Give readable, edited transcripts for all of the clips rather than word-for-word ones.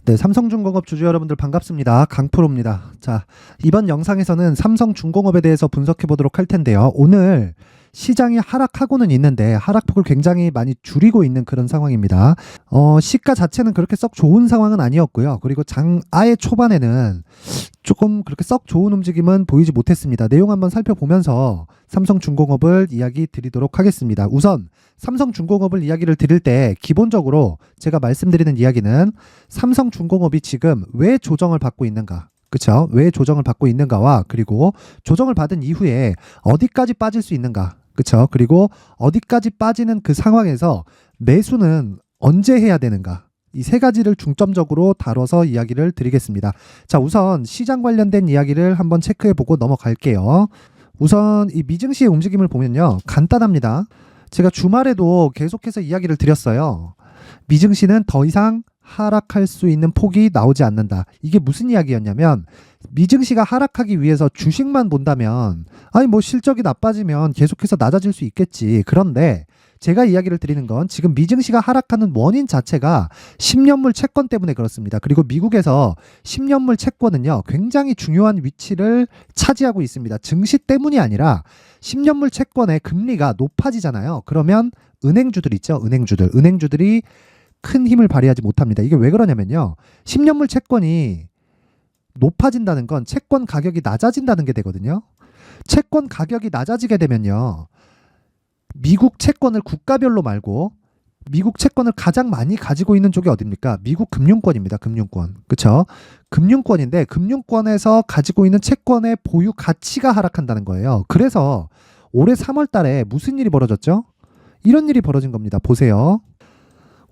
네, 삼성중공업 주주 여러분들 반갑습니다. 강프로입니다. 자, 이번 영상에서는 삼성중공업에 대해서 분석해 보도록 할 텐데요. 오늘 시장이 하락하고는 있는데 하락폭을 굉장히 많이 줄이고 있는 그런 상황입니다. 시가 자체는 그렇게 썩 좋은 상황은 아니었고요. 그리고 아예 초반에는 조금 그렇게 썩 좋은 움직임은 보이지 못했습니다. 내용 한번 살펴보면서 삼성중공업을 이야기 드리도록 하겠습니다. 우선 삼성중공업을 이야기를 드릴 때 기본적으로 제가 말씀드리는 이야기는 삼성중공업이 지금 왜 조정을 받고 있는가, 그쵸? 왜 조정을 받고 있는가와 그리고 조정을 받은 이후에 어디까지 빠질 수 있는가, 그쵸? 그리고 어디까지 빠지는 그 상황에서 매수는 언제 해야 되는가, 이 세 가지를 중점적으로 다뤄서 이야기를 드리겠습니다. 자, 우선 시장 관련된 이야기를 한번 체크해보고 넘어갈게요. 우선 이 미증시의 움직임을 보면요, 간단합니다. 제가 주말에도 계속해서 이야기를 드렸어요. 미증시는 더 이상 하락할 수 있는 폭이 나오지 않는다. 이게 무슨 이야기였냐면, 미증시가 하락하기 위해서 주식만 본다면 아니 뭐 실적이 나빠지면 계속해서 낮아질 수 있겠지. 그런데 제가 이야기를 드리는 건 지금 미증시가 하락하는 원인 자체가 10년물 채권 때문에 그렇습니다. 그리고 미국에서 10년물 채권은요, 굉장히 중요한 위치를 차지하고 있습니다. 증시 때문이 아니라 10년물 채권의 금리가 높아지잖아요. 그러면 은행주들 있죠. 은행주들이 큰 힘을 발휘하지 못합니다. 이게 왜 그러냐면요, 10년물 채권이 높아진다는 건 채권 가격이 낮아진다는 게 되거든요. 채권 가격이 낮아지게 되면요, 미국 채권을 국가별로 말고 미국 채권을 가장 많이 가지고 있는 쪽이 어딥니까? 미국 금융권입니다. 금융권. 그쵸? 금융권인데 금융권에서 가지고 있는 채권의 보유 가치가 하락한다는 거예요. 그래서 올해 3월 달에 무슨 일이 벌어졌죠? 이런 일이 벌어진 겁니다. 보세요.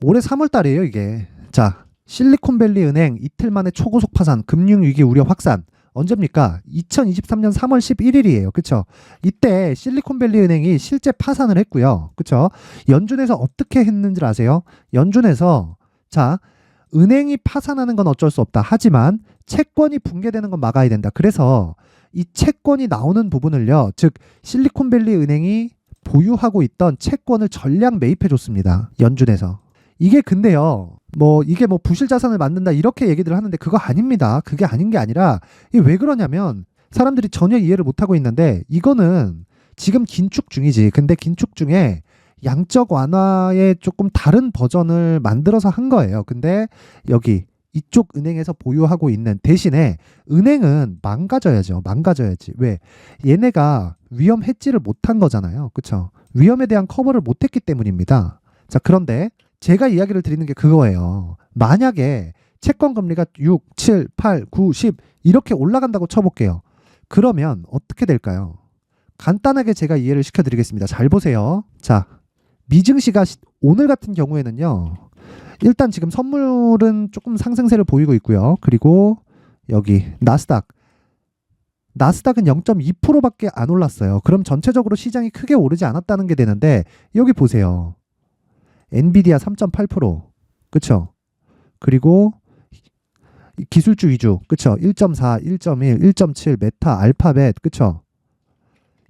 올해 3월 달이에요, 이게. 자, 실리콘밸리 은행 이틀 만에 초고속 파산, 금융위기 우려 확산. 언제입니까? 2023년 3월 11일이에요. 그쵸? 이때 실리콘밸리 은행이 실제 파산을 했고요. 그쵸? 연준에서 어떻게 했는지 아세요? 연준에서, 자, 은행이 파산하는 건 어쩔 수 없다. 하지만 채권이 붕괴되는 건 막아야 된다. 그래서 이 채권이 나오는 부분을요, 즉 실리콘밸리 은행이 보유하고 있던 채권을 전량 매입해 줬습니다. 연준에서. 이게 근데요, 이게 부실 자산을 만든다 이렇게 얘기들 하는데 그거 아닙니다. 그게 아닌 게 아니라, 이게 왜 그러냐면 사람들이 전혀 이해를 못하고 있는데, 이거는 지금 긴축 중이지. 근데 긴축 중에 양적 완화의 조금 다른 버전을 만들어서 한 거예요. 근데 여기 이쪽 은행에서 보유하고 있는 대신에 은행은 망가져야지. 왜? 얘네가 위험 해지를 못한 거잖아요. 그쵸? 위험에 대한 커버를 못했기 때문입니다. 자, 그런데 제가 이야기를 드리는 게 그거예요. 만약에 채권 금리가 6, 7, 8, 9, 10 이렇게 올라간다고 쳐볼게요. 그러면 어떻게 될까요? 간단하게 제가 이해를 시켜드리겠습니다. 잘 보세요. 자, 미증시가 오늘 같은 경우에는요, 일단 지금 선물은 조금 상승세를 보이고 있고요. 그리고 여기 나스닥은 0.2%밖에 안 올랐어요. 그럼 전체적으로 시장이 크게 오르지 않았다는 게 되는데, 여기 보세요. 엔비디아 3.8%, 그쵸? 그리고 기술주 위주, 그쵸? 1.4, 1.1, 1.7, 메타, 알파벳, 그쵸?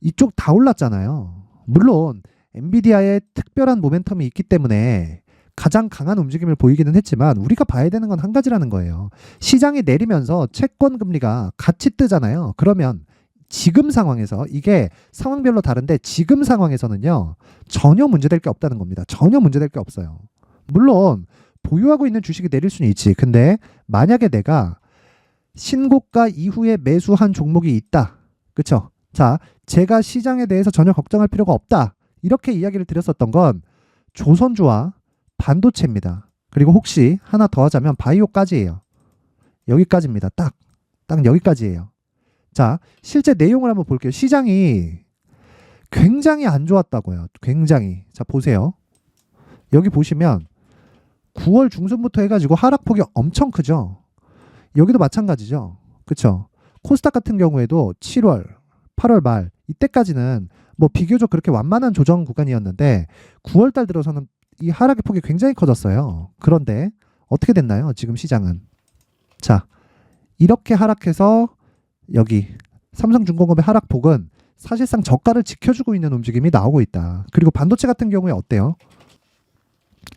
이쪽 다 올랐잖아요. 물론 엔비디아의 특별한 모멘텀이 있기 때문에 가장 강한 움직임을 보이기는 했지만, 우리가 봐야 되는 건 한 가지라는 거예요. 시장이 내리면서 채권 금리가 같이 뜨잖아요. 그러면 지금 상황에서, 이게 상황별로 다른데 지금 상황에서는요, 전혀 문제될 게 없다는 겁니다. 전혀 문제될 게 없어요. 물론 보유하고 있는 주식이 내릴 수는 있지. 근데 만약에 내가 신고가 이후에 매수한 종목이 있다, 그쵸? 자, 제가 시장에 대해서 전혀 걱정할 필요가 없다, 이렇게 이야기를 드렸었던 건 조선주와 반도체입니다. 그리고 혹시 하나 더 하자면 바이오까지예요. 여기까지입니다. 딱 여기까지예요. 자, 실제 내용을 한번 볼게요. 시장이 굉장히 안 좋았다고요. 굉장히. 자, 보세요. 여기 보시면 9월 중순부터 해가지고 하락폭이 엄청 크죠. 여기도 마찬가지죠. 그쵸? 코스닥 같은 경우에도 7월, 8월 말 이때까지는 비교적 그렇게 완만한 조정 구간이었는데 9월 달 들어서는 이 하락의 폭이 굉장히 커졌어요. 그런데 어떻게 됐나요? 지금 시장은. 자, 이렇게 하락해서 여기 삼성중공업의 하락폭은 사실상 저가를 지켜주고 있는 움직임이 나오고 있다. 그리고 반도체 같은 경우에 어때요?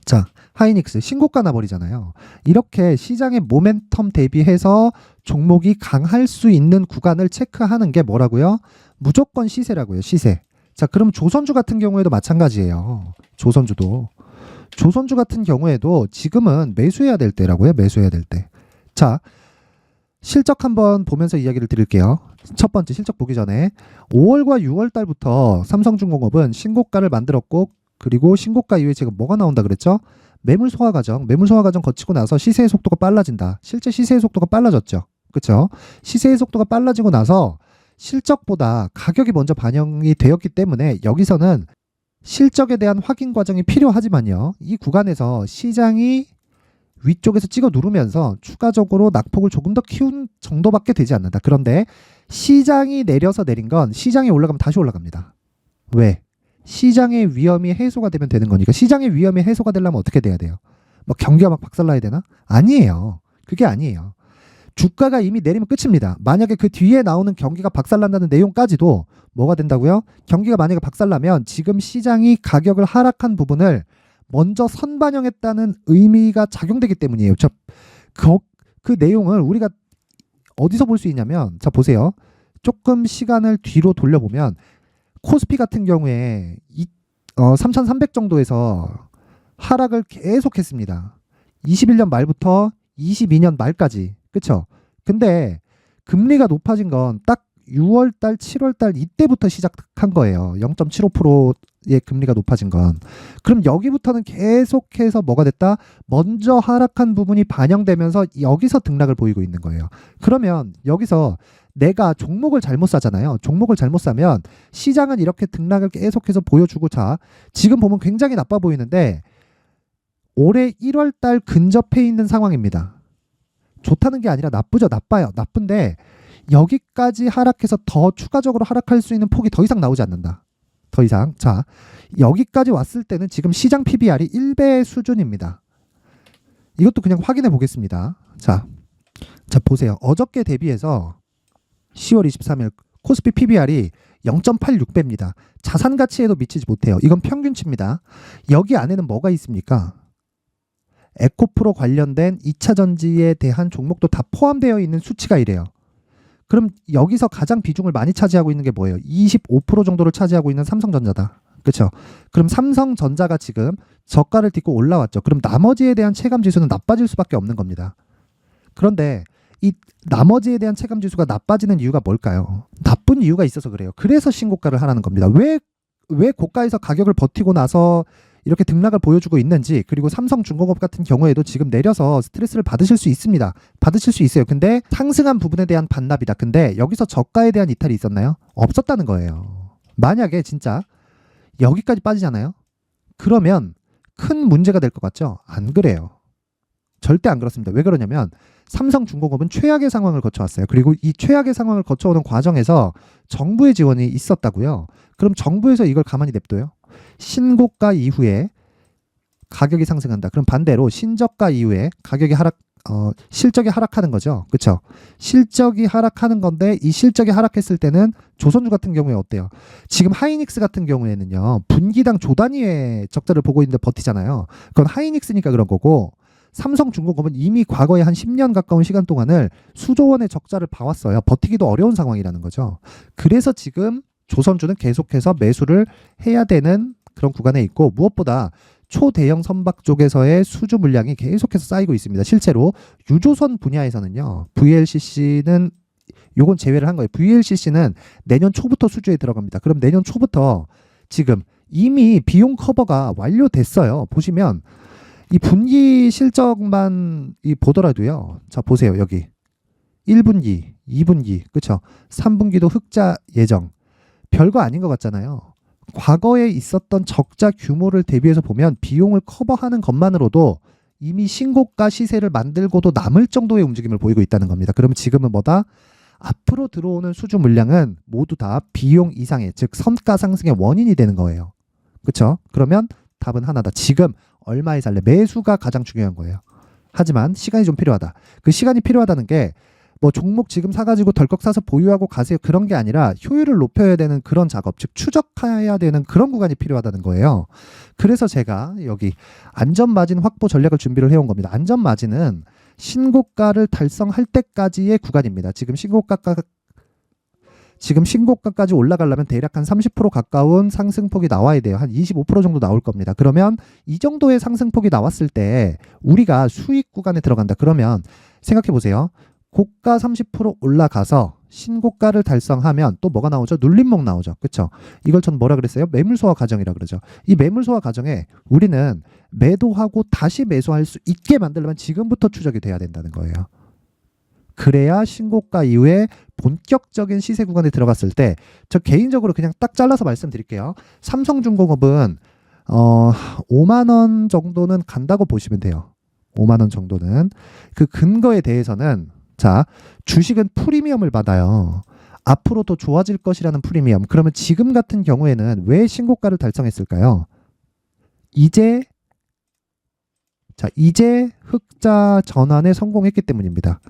자, 하이닉스 신고가 나버리잖아요. 이렇게 시장의 모멘텀 대비해서 종목이 강할 수 있는 구간을 체크하는 게 뭐라고요? 무조건 시세라고요. 시세. 자, 그럼 조선주 같은 경우에도 마찬가지예요. 조선주 같은 경우에도 지금은 매수해야 될 때라고요. 매수해야 될 때. 자, 실적 한번 보면서 이야기를 드릴게요. 첫 번째 실적 보기 전에 5월과 6월 달부터 삼성중공업은 신고가를 만들었고, 그리고 신고가 이후에 지금 뭐가 나온다 그랬죠? 매물 소화 과정 거치고 나서 시세의 속도가 빨라진다. 실제 시세의 속도가 빨라졌죠. 그렇죠? 시세의 속도가 빨라지고 나서 실적보다 가격이 먼저 반영이 되었기 때문에 여기서는 실적에 대한 확인 과정이 필요하지만요. 이 구간에서 시장이 위쪽에서 찍어 누르면서 추가적으로 낙폭을 조금 더 키운 정도밖에 되지 않는다. 그런데 시장이 내려서 내린 건 시장이 올라가면 다시 올라갑니다. 왜? 시장의 위험이 해소가 되면 되는 거니까. 시장의 위험이 해소가 되려면 어떻게 돼야 돼요? 뭐 경기가 막 박살나야 되나? 아니에요. 그게 아니에요. 주가가 이미 내리면 끝입니다. 만약에 그 뒤에 나오는 경기가 박살난다는 내용까지도 뭐가 된다고요? 경기가 만약에 박살나면 지금 시장이 가격을 하락한 부분을 먼저 선반영했다는 의미가 작용되기 때문이에요. 그 내용을 우리가 어디서 볼 수 있냐면, 자 보세요. 조금 시간을 뒤로 돌려보면 코스피 같은 경우에 3,300 정도에서 하락을 계속했습니다. 21년 말부터 22년 말까지. 그쵸? 근데 금리가 높아진 건 딱 6월달, 7월달 이때부터 시작한 거예요. 0.75%의 금리가 높아진 건. 그럼 여기부터는 계속해서 뭐가 됐다? 먼저 하락한 부분이 반영되면서 여기서 등락을 보이고 있는 거예요. 그러면 여기서 내가 종목을 잘못 사잖아요. 종목을 잘못 사면 시장은 이렇게 등락을 계속해서 보여주고, 자, 지금 보면 굉장히 나빠 보이는데 올해 1월달 근접해 있는 상황입니다. 좋다는 게 아니라 나쁘죠. 나빠요. 나쁜데 여기까지 하락해서 더 추가적으로 하락할 수 있는 폭이 더 이상 나오지 않는다. 더 이상. 자, 여기까지 왔을 때는 지금 시장 PBR이 1배 수준입니다. 이것도 그냥 확인해 보겠습니다. 자 보세요. 어저께 대비해서 10월 23일 코스피 PBR이 0.86배입니다. 자산 가치에도 미치지 못해요. 이건 평균치입니다. 여기 안에는 뭐가 있습니까? 에코프로 관련된 2차 전지에 대한 종목도 다 포함되어 있는 수치가 이래요. 그럼 여기서 가장 비중을 많이 차지하고 있는 게 뭐예요? 25% 정도를 차지하고 있는 삼성전자다. 그렇죠? 그럼 삼성전자가 지금 저가를 딛고 올라왔죠. 그럼 나머지에 대한 체감 지수는 나빠질 수밖에 없는 겁니다. 그런데 이 나머지에 대한 체감 지수가 나빠지는 이유가 뭘까요? 나쁜 이유가 있어서 그래요. 그래서 신고가를 하라는 겁니다. 왜 고가에서 가격을 버티고 나서 이렇게 등락을 보여주고 있는지, 그리고 삼성중공업 같은 경우에도 지금 내려서 스트레스를 받으실 수 있습니다. 받으실 수 있어요. 근데 상승한 부분에 대한 반납이다. 근데 여기서 저가에 대한 이탈이 있었나요? 없었다는 거예요. 만약에 진짜 여기까지 빠지잖아요? 그러면 큰 문제가 될 것 같죠? 안 그래요. 절대 안 그렇습니다. 왜 그러냐면 삼성중공업은 최악의 상황을 거쳐왔어요. 그리고 이 최악의 상황을 거쳐오는 과정에서 정부의 지원이 있었다고요. 그럼 정부에서 이걸 가만히 냅둬요? 신고가 이후에 가격이 상승한다. 그럼 반대로 신저가 이후에 가격이 실적이 하락하는 거죠. 그렇죠? 실적이 하락하는 건데 이 실적이 하락했을 때는 조선주 같은 경우에 어때요? 지금 하이닉스 같은 경우에는요. 분기당 조 단위의 적자를 보고 있는데 버티잖아요. 그건 하이닉스니까 그런 거고, 삼성중공업은 이미 과거에 한 10년 가까운 시간 동안을 수조원의 적자를 봐왔어요. 버티기도 어려운 상황이라는 거죠. 그래서 지금 조선주는 계속해서 매수를 해야 되는 그런 구간에 있고, 무엇보다 초대형 선박 쪽에서의 수주 물량이 계속해서 쌓이고 있습니다. 실제로 유조선 분야에서는요. VLCC는 요건 제외를 한 거예요. VLCC는 내년 초부터 수주에 들어갑니다. 그럼 내년 초부터 지금 이미 비용 커버가 완료됐어요. 보시면 이 분기 실적만 보더라도요. 자 보세요. 여기 1분기, 2분기, 그렇죠? 3분기도 흑자 예정. 별거 아닌 것 같잖아요. 과거에 있었던 적자 규모를 대비해서 보면 비용을 커버하는 것만으로도 이미 신고가 시세를 만들고도 남을 정도의 움직임을 보이고 있다는 겁니다. 그러면 지금은 뭐다? 앞으로 들어오는 수주 물량은 모두 다 비용 이상의, 즉 선가 상승의 원인이 되는 거예요. 그렇죠? 그러면 답은 하나다. 지금 얼마에 살래? 매수가 가장 중요한 거예요. 하지만 시간이 좀 필요하다. 그 시간이 필요하다는 게 뭐 종목 지금 사가지고 덜컥 사서 보유하고 가세요. 그런 게 아니라 효율을 높여야 되는 그런 작업, 즉 추적해야 되는 그런 구간이 필요하다는 거예요. 그래서 제가 여기 안전마진 확보 전략을 준비를 해온 겁니다. 안전마진은 신고가를 달성할 때까지의 구간입니다. 지금 신고가까지 올라가려면 대략 한 30% 가까운 상승폭이 나와야 돼요. 한 25% 정도 나올 겁니다. 그러면 이 정도의 상승폭이 나왔을 때 우리가 수익 구간에 들어간다. 그러면 생각해 보세요. 고가 30% 올라가서 신고가를 달성하면 또 뭐가 나오죠? 눌림목 나오죠. 그렇죠? 이걸 전 뭐라 그랬어요? 매물 소화 과정이라 그러죠. 이 매물 소화 과정에 우리는 매도하고 다시 매수할 수 있게 만들려면 지금부터 추적이 돼야 된다는 거예요. 그래야 신고가 이후에 본격적인 시세 구간에 들어갔을 때 저 개인적으로 그냥 딱 잘라서 말씀드릴게요. 삼성중공업은 5만 원 정도는 간다고 보시면 돼요. 5만 원 정도는. 그 근거에 대해서는 자, 주식은 프리미엄을 받아요. 앞으로 더 좋아질 것이라는 프리미엄. 그러면 지금 같은 경우에는 왜 신고가를 달성했을까요? 이제 흑자 전환에 성공했기 때문입니다.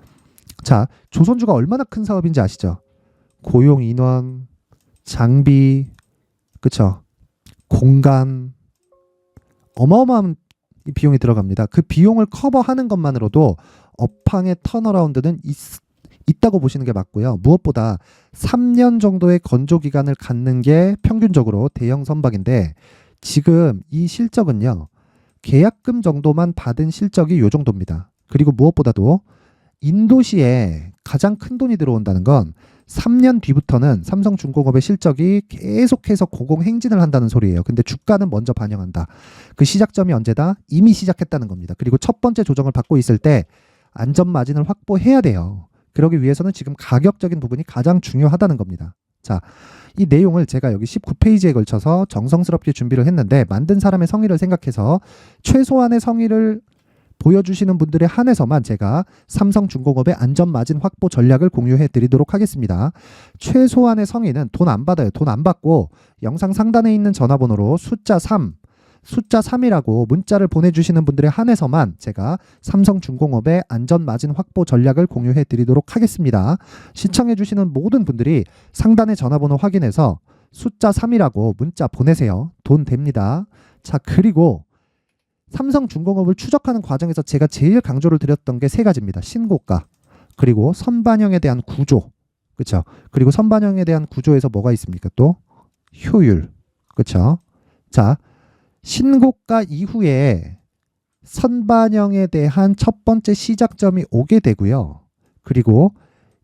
자, 조선주가 얼마나 큰 사업인지 아시죠? 고용 인원, 장비, 그쵸? 공간, 어마어마한 비용이 들어갑니다. 그 비용을 커버하는 것만으로도 업황의 턴어라운드는 있다고 보시는 게 맞고요. 무엇보다 3년 정도의 건조 기간을 갖는 게 평균적으로 대형 선박인데 지금 이 실적은요. 계약금 정도만 받은 실적이 요 정도입니다. 그리고 무엇보다도 인도시에 가장 큰 돈이 들어온다는 건 3년 뒤부터는 삼성중공업의 실적이 계속해서 고공행진을 한다는 소리예요. 근데 주가는 먼저 반영한다. 그 시작점이 언제다? 이미 시작했다는 겁니다. 그리고 첫 번째 조정을 받고 있을 때 안전마진을 확보해야 돼요. 그러기 위해서는 지금 가격적인 부분이 가장 중요하다는 겁니다. 자, 이 내용을 제가 여기 19페이지에 걸쳐서 정성스럽게 준비를 했는데 만든 사람의 성의를 생각해서 최소한의 성의를 보여주시는 분들에 한해서만 제가 삼성중공업의 안전마진 확보 전략을 공유해 드리도록 하겠습니다. 최소한의 성의는 돈 안 받아요. 돈 안 받고 영상 상단에 있는 전화번호로 숫자 3이라고 문자를 보내주시는 분들에 한해서만 제가 삼성중공업의 안전마진 확보 전략을 공유해 드리도록 하겠습니다. 시청해 주시는 모든 분들이 상단의 전화번호 확인해서 숫자 3이라고 문자 보내세요. 돈 됩니다. 자, 그리고 삼성중공업을 추적하는 과정에서 제가 제일 강조를 드렸던 게 세 가지입니다. 신고가, 그리고 선반영에 대한 구조, 그렇죠? 그리고 선반영에 대한 구조에서 뭐가 있습니까? 또 효율, 그렇죠? 자, 신고가 이후에 선반영에 대한 첫 번째 시작점이 오게 되고요. 그리고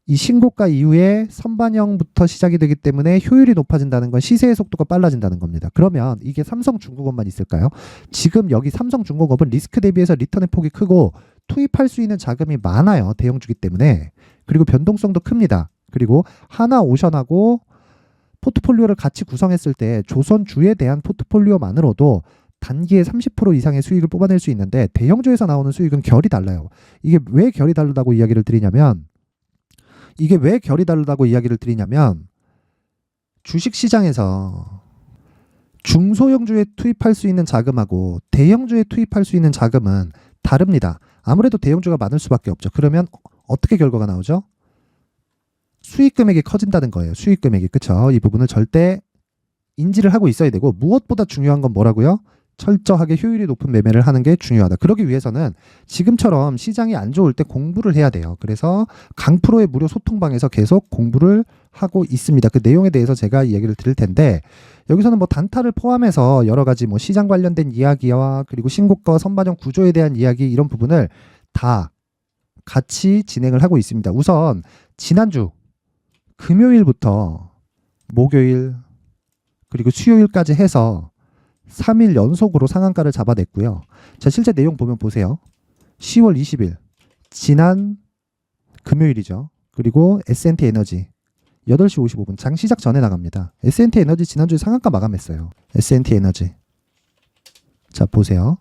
이 신고가 이후에 선반영부터 시작이 되기 때문에 효율이 높아진다는 건 시세의 속도가 빨라진다는 겁니다. 그러면 이게 삼성중공업만 있을까요? 지금 여기 삼성중공업은 리스크 대비해서 리턴의 폭이 크고 투입할 수 있는 자금이 많아요. 대형주기 때문에. 그리고 변동성도 큽니다. 그리고 하나오션하고 포트폴리오를 같이 구성했을 때 조선주에 대한 포트폴리오만으로도 단기에 30% 이상의 수익을 뽑아낼 수 있는데 대형주에서 나오는 수익은 결이 달라요. 이게 왜 결이 다르다고 이야기를 드리냐면 주식시장에서 중소형주에 투입할 수 있는 자금하고 대형주에 투입할 수 있는 자금은 다릅니다. 아무래도 대형주가 많을 수밖에 없죠. 그러면 어떻게 결과가 나오죠? 수익 금액이 커진다는 거예요. 수익 금액이. 그쵸? 이 부분을 절대 인지를 하고 있어야 되고 무엇보다 중요한 건 뭐라고요? 철저하게 효율이 높은 매매를 하는 게 중요하다. 그러기 위해서는 지금처럼 시장이 안 좋을 때 공부를 해야 돼요. 그래서 강프로의 무료 소통방에서 계속 공부를 하고 있습니다. 그 내용에 대해서 제가 이야기를 드릴 텐데 여기서는 뭐 단타를 포함해서 여러 가지 뭐 시장 관련된 이야기와 그리고 신고가와 선반영 구조에 대한 이야기 이런 부분을 다 같이 진행을 하고 있습니다. 우선 지난주 금요일부터 목요일 그리고 수요일까지 해서 3일 연속으로 상한가를 잡아냈고요. 자, 실제 내용 보면 보세요. 10월 20일 지난 금요일이죠. 그리고 S&T 에너지 8시 55분 장 시작 전에 나갑니다. S&T 에너지 지난주에 상한가 마감했어요. S&T 에너지 자 보세요.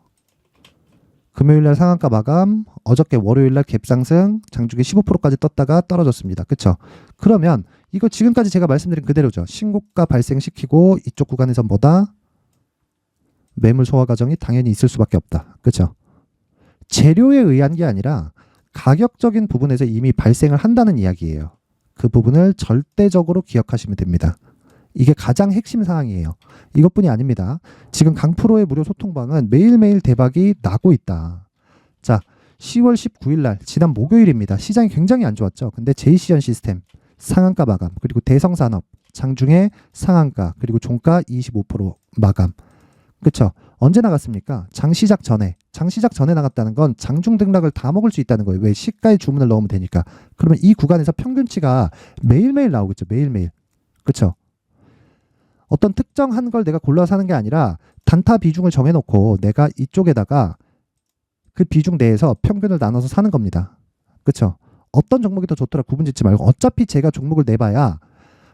금요일날 상한가 마감, 어저께 월요일날 갭상승, 장중에 15%까지 떴다가 떨어졌습니다. 그쵸? 그러면 이거 지금까지 제가 말씀드린 그대로죠. 신고가 발생시키고 이쪽 구간에서 뭐다? 매물 소화 과정이 당연히 있을 수밖에 없다. 그쵸? 재료에 의한 게 아니라 가격적인 부분에서 이미 발생을 한다는 이야기예요. 그 부분을 절대적으로 기억하시면 됩니다. 이게 가장 핵심 사항이에요. 이것뿐이 아닙니다. 지금 강프로의 무료 소통방은 매일매일 대박이 나고 있다. 자, 10월 19일 날 지난 목요일입니다. 시장이 굉장히 안 좋았죠. 근데 제이시전 시스템 상한가 마감, 그리고 대성산업 장중에 상한가, 그리고 종가 25% 마감. 그쵸? 언제 나갔습니까? 장 시작 전에. 장 시작 전에 나갔다는 건 장중 등락을 다 먹을 수 있다는 거예요. 왜? 시가에 주문을 넣으면 되니까. 그러면 이 구간에서 평균치가 매일매일 나오겠죠. 매일매일. 그쵸? 어떤 특정한 걸 내가 골라서 하는 게 아니라 단타 비중을 정해놓고 내가 이쪽에다가 그 비중 내에서 평균을 나눠서 사는 겁니다. 그쵸? 어떤 종목이 더 좋더라 구분 짓지 말고, 어차피 제가 종목을 내봐야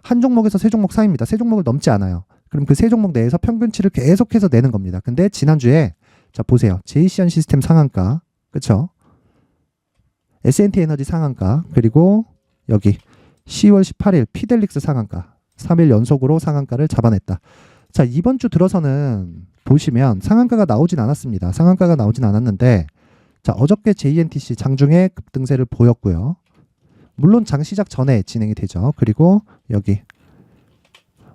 한 종목에서 세 종목 사이입니다. 세 종목을 넘지 않아요. 그럼 그 세 종목 내에서 평균치를 계속해서 내는 겁니다. 근데 지난주에 자 보세요. 제이시안 시스템 상한가, 그쵸? S&T 에너지 상한가, 그리고 여기 10월 18일 피델릭스 상한가, 3일 연속으로 상한가를 잡아냈다. 자, 이번 주 들어서는 보시면 상한가가 나오진 않았습니다. 상한가가 나오진 않았는데, 자, 어저께 JNTC 장중에 급등세를 보였고요. 물론 장 시작 전에 진행이 되죠. 그리고 여기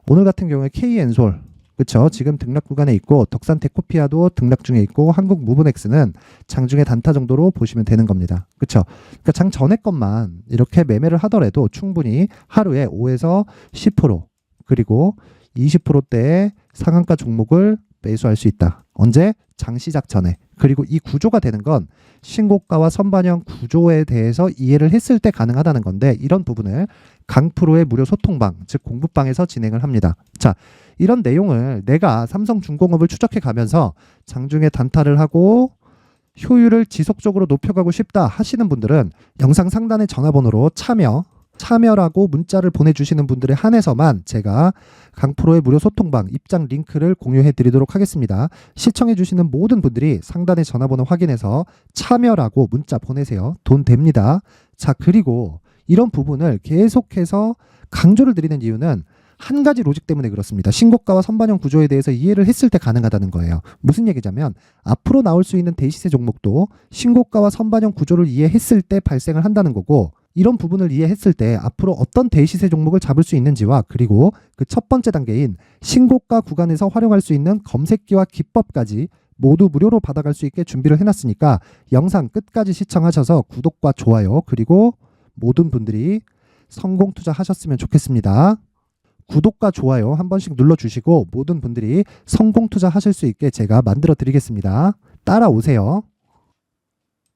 오늘 같은 경우에 K엔솔, 그쵸? 지금 등락 구간에 있고, 덕산 테코피아도 등락 중에 있고, 한국 무브넥스는 장중에 단타 정도로 보시면 되는 겁니다. 그쵸? 그러니까 장 전에 것만 이렇게 매매를 하더라도 충분히 하루에 5에서 10% 그리고 20%대의 상한가 종목을 매수할 수 있다. 언제? 장 시작 전에. 그리고 이 구조가 되는 건 신고가와 선반영 구조에 대해서 이해를 했을 때 가능하다는 건데, 이런 부분을 강프로의 무료 소통방, 즉 공부방에서 진행을 합니다. 자, 이런 내용을 내가 삼성중공업을 추적해 가면서 장중에 단타를 하고 효율을 지속적으로 높여가고 싶다 하시는 분들은 영상 상단의 전화번호로 참여라고 문자를 보내주시는 분들에 한해서만 제가 강프로의 무료 소통방 입장 링크를 공유해 드리도록 하겠습니다. 시청해 주시는 모든 분들이 상단의 전화번호 확인해서 참여라고 문자 보내세요. 돈 됩니다. 자, 그리고 이런 부분을 계속해서 강조를 드리는 이유는 한 가지 로직 때문에 그렇습니다. 신고가와 선반영 구조에 대해서 이해를 했을 때 가능하다는 거예요. 무슨 얘기냐면 앞으로 나올 수 있는 대시세 종목도 신고가와 선반영 구조를 이해했을 때 발생을 한다는 거고, 이런 부분을 이해했을 때 앞으로 어떤 대시세 종목을 잡을 수 있는지와, 그리고 그 첫 번째 단계인 신고가 구간에서 활용할 수 있는 검색기와 기법까지 모두 무료로 받아갈 수 있게 준비를 해놨으니까 영상 끝까지 시청하셔서 구독과 좋아요, 그리고 모든 분들이 성공 투자하셨으면 좋겠습니다. 구독과 좋아요 한 번씩 눌러주시고 모든 분들이 성공 투자하실 수 있게 제가 만들어 드리겠습니다. 따라오세요.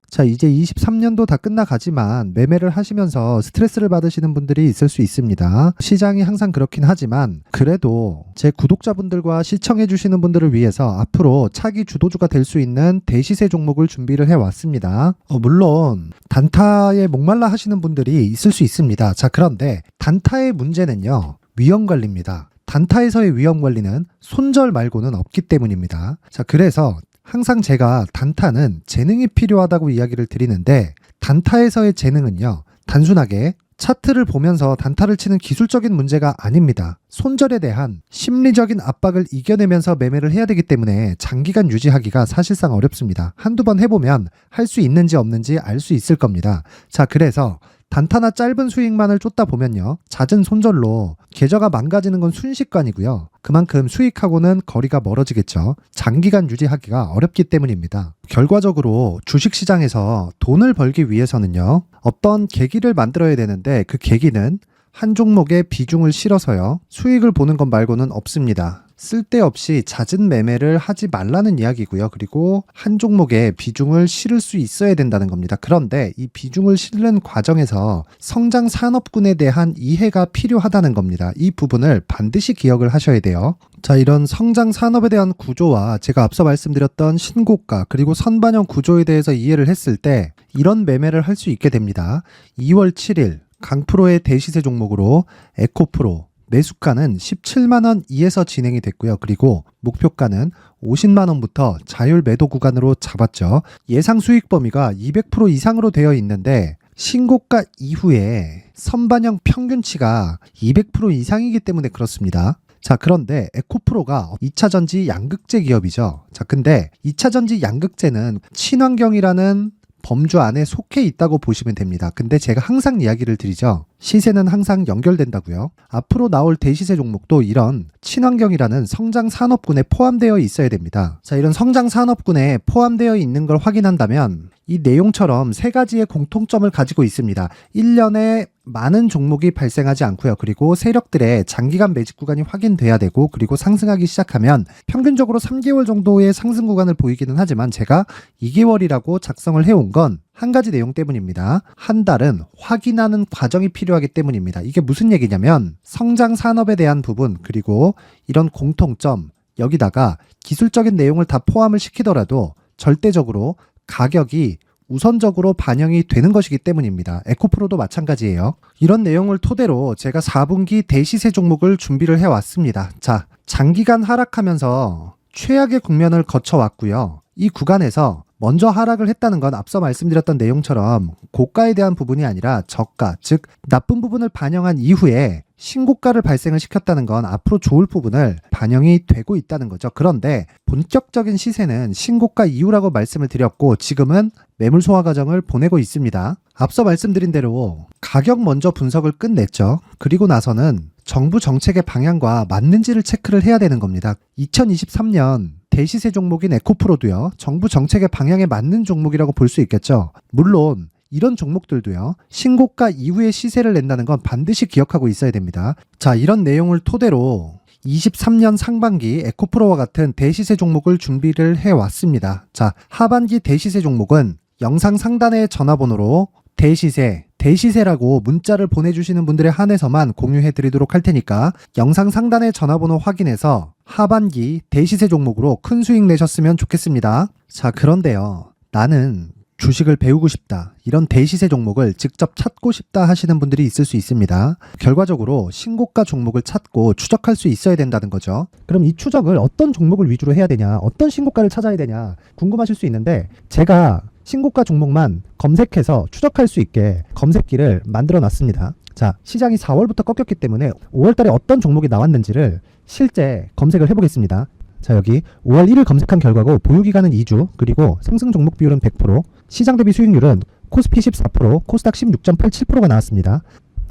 자, 이제 23년도 다 끝나가지만 매매를 하시면서 스트레스를 받으시는 분들이 있을 수 있습니다. 시장이 항상 그렇긴 하지만 그래도 제 구독자분들과 시청해 주시는 분들을 위해서 앞으로 차기 주도주가 될 수 있는 대시세 종목을 준비를 해왔습니다. 물론 단타에 목말라 하시는 분들이 있을 수 있습니다. 자, 그런데 단타의 문제는요, 위험관리입니다. 단타에서의 위험관리는 손절 말고는 없기 때문입니다. 자, 그래서 항상 제가 단타는 재능이 필요하다고 이야기를 드리는데, 단타에서의 재능은요, 단순하게 차트를 보면서 단타를 치는 기술적인 문제가 아닙니다. 손절에 대한 심리적인 압박을 이겨내면서 매매를 해야 되기 때문에 장기간 유지하기가 사실상 어렵습니다. 한두 번 해보면 할 수 있는지 없는지 알 수 있을 겁니다. 자, 그래서 단타나 짧은 수익만을 쫓다 보면요, 잦은 손절로 계좌가 망가지는 건 순식간이고요. 그만큼 수익하고는 거리가 멀어지겠죠. 장기간 유지하기가 어렵기 때문입니다. 결과적으로 주식시장에서 돈을 벌기 위해서는요, 어떤 계기를 만들어야 되는데, 그 계기는 한 종목에 비중을 실어서요, 수익을 보는 것 말고는 없습니다. 쓸데없이 잦은 매매를 하지 말라는 이야기고요. 그리고 한 종목에 비중을 실을 수 있어야 된다는 겁니다. 그런데 이 비중을 실는 과정에서 성장 산업군에 대한 이해가 필요하다는 겁니다. 이 부분을 반드시 기억을 하셔야 돼요. 자, 이런 성장 산업에 대한 구조와 제가 앞서 말씀드렸던 신고가 그리고 선반영 구조에 대해서 이해를 했을 때 이런 매매를 할 수 있게 됩니다. 2월 7일 강프로의 대시세 종목으로 에코프로 매수가는 17만원 이에서 진행이 됐고요. 그리고 목표가는 50만원부터 자율 매도 구간으로 잡았죠. 예상 수익 범위가 200% 이상으로 되어 있는데 신고가 이후에 선반영 평균치가 200% 이상이기 때문에 그렇습니다. 자, 그런데 에코프로가 2차전지 양극재 기업이죠. 자, 근데 2차전지 양극재는 친환경이라는 범주 안에 속해 있다고 보시면 됩니다. 근데 제가 항상 이야기를 드리죠. 시세는 항상 연결된다고요. 앞으로 나올 대시세 종목도 이런 친환경이라는 성장 산업군에 포함되어 있어야 됩니다. 자, 이런 성장 산업군에 포함되어 있는 걸 확인한다면 이 내용처럼 세 가지의 공통점을 가지고 있습니다. 1년에 많은 종목이 발생하지 않고요. 그리고 세력들의 장기간 매집 구간이 확인돼야 되고, 그리고 상승하기 시작하면 평균적으로 3개월 정도의 상승 구간을 보이기는 하지만 제가 2개월이라고 작성을 해온 건 한 가지 내용 때문입니다. 한 달은 확인하는 과정이 필요하기 때문입니다. 이게 무슨 얘기냐면 성장 산업에 대한 부분, 그리고 이런 공통점, 여기다가 기술적인 내용을 다 포함을 시키더라도 절대적으로 가격이 우선적으로 반영이 되는 것이기 때문입니다. 에코프로도 마찬가지예요. 이런 내용을 토대로 제가 4분기 대시세 종목을 준비를 해왔습니다. 자, 장기간 하락하면서 최악의 국면을 거쳐왔고요. 이 구간에서 먼저 하락을 했다는 건 앞서 말씀드렸던 내용처럼 고가에 대한 부분이 아니라 저가, 즉 나쁜 부분을 반영한 이후에 신고가를 발생을 시켰다는 건 앞으로 좋을 부분을 반영이 되고 있다는 거죠. 그런데 본격적인 시세는 신고가 이후라고 말씀을 드렸고, 지금은 매물 소화 과정을 보내고 있습니다. 앞서 말씀드린 대로 가격 먼저 분석을 끝냈죠. 그리고 나서는 정부 정책의 방향과 맞는지를 체크를 해야 되는 겁니다. 2023년 대시세 종목인 에코프로도요, 정부 정책의 방향에 맞는 종목이라고 볼 수 있겠죠. 물론 이런 종목들도요, 신고가 이후에 시세를 낸다는 건 반드시 기억하고 있어야 됩니다. 자, 이런 내용을 토대로 23년 상반기 에코프로와 같은 대시세 종목을 준비를 해왔습니다. 자, 하반기 대시세 종목은 영상 상단의 전화번호로 대시세라고 문자를 보내주시는 분들에 한해서만 공유해 드리도록 할 테니까 영상 상단의 전화번호 확인해서 하반기 대시세 종목으로 큰 수익 내셨으면 좋겠습니다. 자, 그런데요, 나는 주식을 배우고 싶다, 이런 대시세 종목을 직접 찾고 싶다 하시는 분들이 있을 수 있습니다. 결과적으로 신고가 종목을 찾고 추적할 수 있어야 된다는 거죠. 그럼 이 추적을 어떤 종목을 위주로 해야 되냐, 어떤 신고가를 찾아야 되냐 궁금하실 수 있는데, 제가 신고가 종목만 검색해서 추적할 수 있게 검색기를 만들어 놨습니다. 자, 시장이 4월부터 꺾였기 때문에 5월달에 어떤 종목이 나왔는지를 실제 검색을 해보겠습니다. 자, 여기 5월 1일 검색한 결과고 보유기간은 2주, 그리고 상승 종목 비율은 100%, 시장 대비 수익률은 코스피 14%, 코스닥 16.87%가 나왔습니다.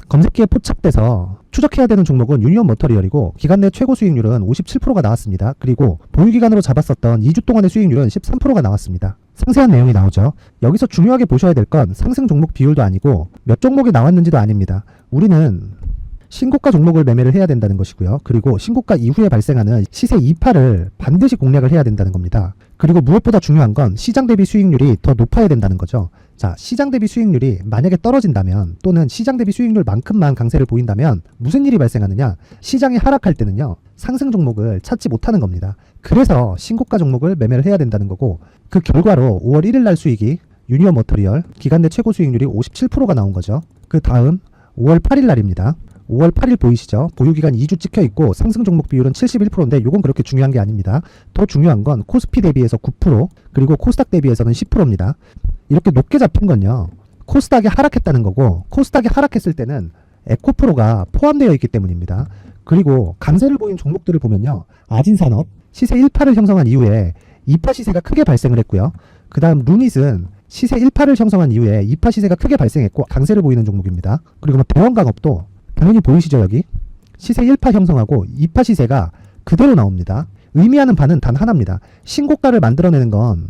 검색기에 포착돼서 추적해야 되는 종목은 유니온 머터리얼이고 기간 내 최고 수익률은 57%가 나왔습니다. 그리고 보유기간으로 잡았었던 2주 동안의 수익률은 13%가 나왔습니다. 상세한 내용이 나오죠. 여기서 중요하게 보셔야 될 건 상승 종목 비율도 아니고 몇 종목이 나왔는지도 아닙니다. 우리는 신고가 종목을 매매를 해야 된다는 것이고요. 그리고 신고가 이후에 발생하는 시세 이파를 반드시 공략을 해야 된다는 겁니다. 그리고 무엇보다 중요한 건 시장 대비 수익률이 더 높아야 된다는 거죠. 자, 시장 대비 수익률이 만약에 떨어진다면, 또는 시장 대비 수익률만큼만 강세를 보인다면 무슨 일이 발생하느냐? 시장이 하락할 때는요, 상승 종목을 찾지 못하는 겁니다. 그래서 신고가 종목을 매매를 해야 된다는 거고, 그 결과로 5월 1일 날 수익이 유니온 머터리얼 기간 내 최고 수익률이 57%가 나온 거죠. 그 다음 5월 8일 날입니다. 5월 8일 보이시죠? 보유기간 2주 찍혀 있고 상승 종목 비율은 71%인데 이건 그렇게 중요한 게 아닙니다. 더 중요한 건 코스피 대비해서 9%, 그리고 코스닥 대비해서는 10%입니다. 이렇게 높게 잡힌 건요, 코스닥이 하락했다는 거고, 코스닥이 하락했을 때는 에코프로가 포함되어 있기 때문입니다. 그리고 강세를 보인 종목들을 보면요, 아진산업 시세 1파를 형성한 이후에 2파 시세가 크게 발생을 했고요. 그 다음 루닛은 시세 1파를 형성한 이후에 2파 시세가 크게 발생했고 강세를 보이는 종목입니다. 그리고 대원강업도 당연히 보이시죠? 여기 시세 1파 형성하고 2파 시세가 그대로 나옵니다. 의미하는 바는 단 하나입니다. 신고가를 만들어내는 건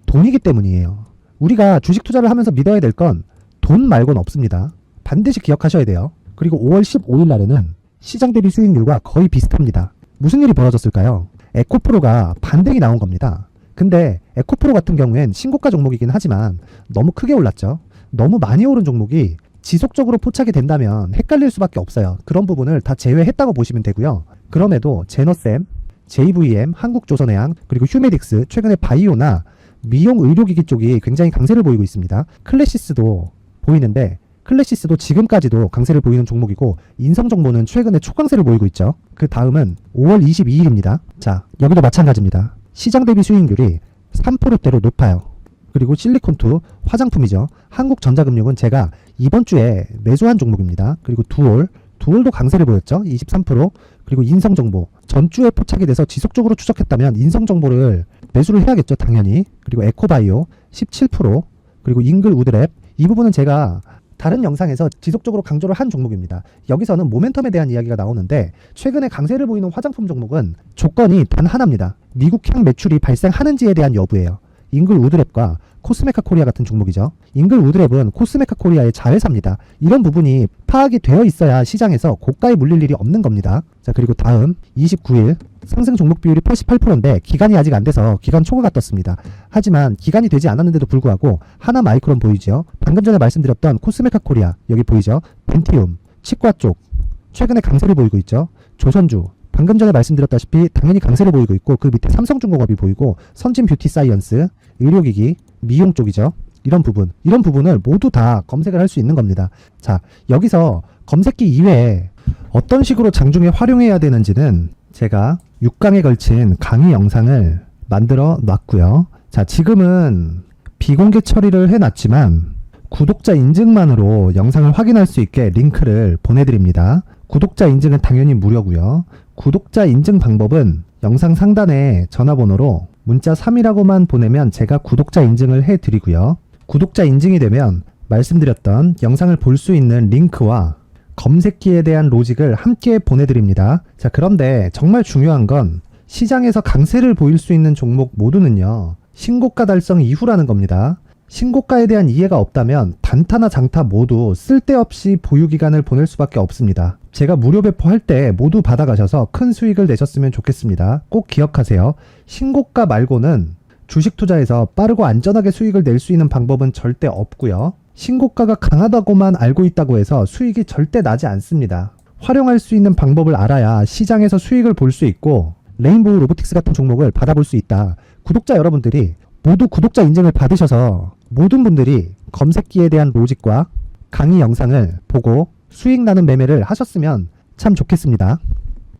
돈이기 때문이에요. 우리가 주식 투자를 하면서 믿어야 될 건 돈 말고는 없습니다. 반드시 기억하셔야 돼요. 그리고 5월 15일 날에는 시장 대비 수익률과 거의 비슷합니다. 무슨 일이 벌어졌을까요? 에코프로가 반등이 나온 겁니다. 근데 에코프로 같은 경우엔 신고가 종목이긴 하지만 너무 크게 올랐죠. 너무 많이 오른 종목이 지속적으로 포착이 된다면 헷갈릴 수밖에 없어요. 그런 부분을 다 제외했다고 보시면 되고요. 그럼에도 제너셈, JVM, 한국조선해양, 그리고 휴메딕스, 최근에 바이오나 미용 의료기기 쪽이 굉장히 강세를 보이고 있습니다. 클래시스도 보이는데, 클래시스도 지금까지도 강세를 보이는 종목이고, 인성정보는 최근에 초강세를 보이고 있죠. 그 다음은 5월 22일입니다. 자, 여기도 마찬가지입니다. 시장 대비 수익률이 3%대로 높아요. 그리고 실리콘2 화장품이죠. 한국전자금융은 제가 이번 주에 매수한 종목입니다. 그리고 두올도 강세를 보였죠. 23%. 그리고 인성정보 전주에 포착이 돼서 지속적으로 추적했다면 인성정보를 매수를 해야겠죠. 당연히. 그리고 에코바이오 17%. 그리고 잉글 우드랩, 이 부분은 제가 다른 영상에서 지속적으로 강조를 한 종목입니다. 여기서는 모멘텀에 대한 이야기가 나오는데 최근에 강세를 보이는 화장품 종목은 조건이 단 하나입니다. 미국향 매출이 발생하는지에 대한 여부예요. 잉글 우드랩과 코스메카 코리아 같은 종목이죠. 잉글 우드랩은 코스메카 코리아의 자회사입니다. 이런 부분이 파악이 되어 있어야 시장에서 고가에 물릴 일이 없는 겁니다. 자, 그리고 다음 29일 상승 종목 비율이 88%인데 기간이 아직 안 돼서 기간 초과가 떴습니다. 하지만 기간이 되지 않았는데도 불구하고 하나 마이크론 보이죠. 방금 전에 말씀드렸던 코스메카 코리아 여기 보이죠. 벤티움, 치과 쪽 최근에 강세를 보이고 있죠. 조선주 방금 전에 말씀드렸다시피 당연히 강세를 보이고 있고 그 밑에 삼성중공업이 보이고 선진 뷰티 사이언스, 의료기기, 미용 쪽이죠. 이런 부분을 모두 다 검색을 할 수 있는 겁니다. 자, 여기서 검색기 이외에 어떤 식으로 장중에 활용해야 되는지는 제가 6강에 걸친 강의 영상을 만들어 놨고요. 자, 지금은 비공개 처리를 해놨지만 구독자 인증만으로 영상을 확인할 수 있게 링크를 보내드립니다. 구독자 인증은 당연히 무료고요. 구독자 인증 방법은 영상 상단에 전화번호로 문자 3이라고만 보내면 제가 구독자 인증을 해드리고요. 구독자 인증이 되면 말씀드렸던 영상을 볼 수 있는 링크와 검색기에 대한 로직을 함께 보내드립니다. 자, 그런데 정말 중요한 건 시장에서 강세를 보일 수 있는 종목 모두는요, 신고가 달성 이후라는 겁니다. 신고가에 대한 이해가 없다면 단타나 장타 모두 쓸데없이 보유기간을 보낼 수밖에 없습니다. 제가 무료 배포할 때 모두 받아가셔서 큰 수익을 내셨으면 좋겠습니다. 꼭 기억하세요. 신고가 말고는 주식 투자에서 빠르고 안전하게 수익을 낼 수 있는 방법은 절대 없고요. 신고가가 강하다고만 알고 있다고 해서 수익이 절대 나지 않습니다. 활용할 수 있는 방법을 알아야 시장에서 수익을 볼 수 있고 레인보우 로보틱스 같은 종목을 받아볼 수 있다. 구독자 여러분들이 모두 구독자 인증을 받으셔서 모든 분들이 검색기에 대한 로직과 강의 영상을 보고 수익 나는 매매를 하셨으면 참 좋겠습니다.